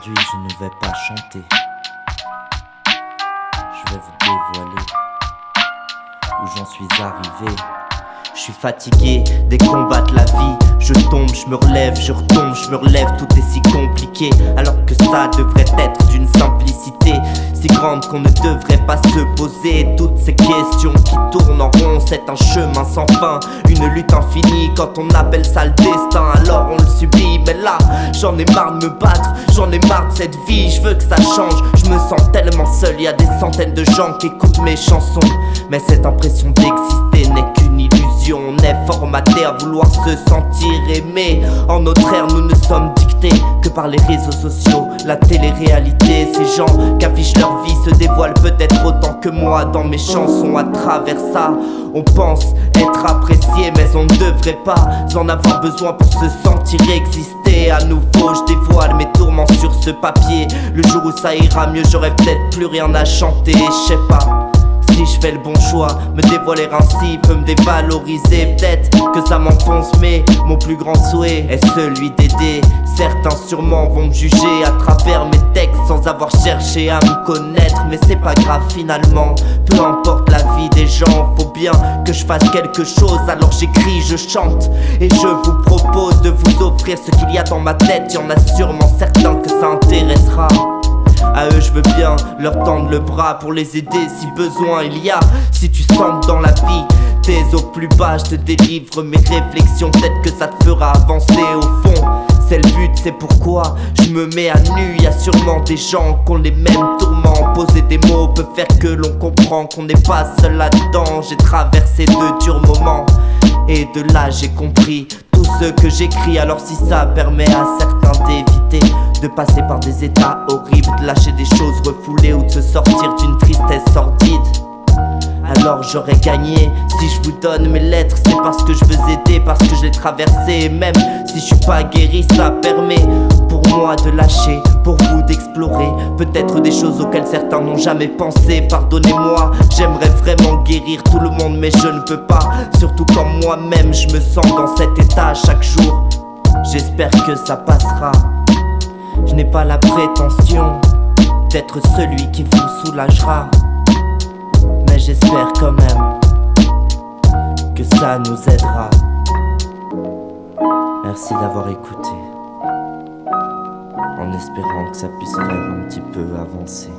Aujourd'hui je ne vais pas chanter, je vais vous dévoiler où j'en suis arrivé. Je suis fatigué des combats de la vie. Je tombe, je me relève, je retombe, je me relève. Tout est si compliqué alors que ça devrait être d'une simplicité si grande qu'on ne devrait pas se poser toutes ces questions qui tournent en rond. C'est un chemin sans fin, une lutte infinie. Quand on appelle ça le destin, alors on le subit. Mais là, j'en ai marre de me battre, j'en ai marre de cette vie. Je veux que ça change, je me sens tellement seul. Y a des centaines de gens qui écoutent mes chansons, mais cette impression d'exister n'est qu'une illusion. On est formaté à vouloir se sentir aimé. En notre ère, nous ne sommes dictés que par les réseaux sociaux, la télé-réalité. Ces gens qui affichent leur vie se dévoilent peut-être autant que moi dans mes chansons. À travers ça, on pense être apprécié, mais on ne devrait pas en avoir besoin pour se sentir exister. À nouveau, je dévoile mes tourments sur ce papier. Le jour où ça ira mieux, j'aurai peut-être plus rien à chanter. Je sais pas si je fais le bon choix, me dévoiler ainsi peut me dévaloriser. Peut-être que ça m'enfonce, mais mon plus grand souhait est celui d'aider. Certains sûrement vont me juger à travers mes textes sans avoir cherché à me connaître. Mais c'est pas grave finalement, peu importe la vie des gens. Faut bien que je fasse quelque chose, alors j'écris, je chante. Et je vous propose de vous offrir ce qu'il y a dans ma tête. Y'en a sûrement certains que ça intéressera. À eux je veux bien leur tendre le bras pour les aider si besoin il y a. Si tu sens dans la vie tes au plus bas, je te délivre mes réflexions. Peut-être que ça te fera avancer au fond. C'est le but, c'est pourquoi je me mets à nu. Y a sûrement des gens qui ont les mêmes tourments. Poser des mots peut faire que l'on comprend qu'on n'est pas seul là-dedans. J'ai traversé de durs moments et de là j'ai compris tout ce que j'écris. Alors si ça permet à certains d'éviter de passer par des états horribles, de lâcher des choses refoulées ou de se sortir d'une tristesse sordide, alors j'aurais gagné. Si je vous donne mes lettres, c'est parce que je veux aider, parce que je l'ai traversé. Et même si je suis pas guéri, ça permet pour moi de lâcher, pour vous d'explorer peut-être des choses auxquelles certains n'ont jamais pensé. Pardonnez-moi, j'aimerais vraiment guérir tout le monde, mais je ne peux pas. Surtout quand moi-même je me sens dans cet état chaque jour. J'espère que ça passera. Je n'ai pas la prétention d'être celui qui vous soulagera, mais j'espère quand même que ça nous aidera. Merci d'avoir écouté, en espérant que ça puisse faire un petit peu avancer.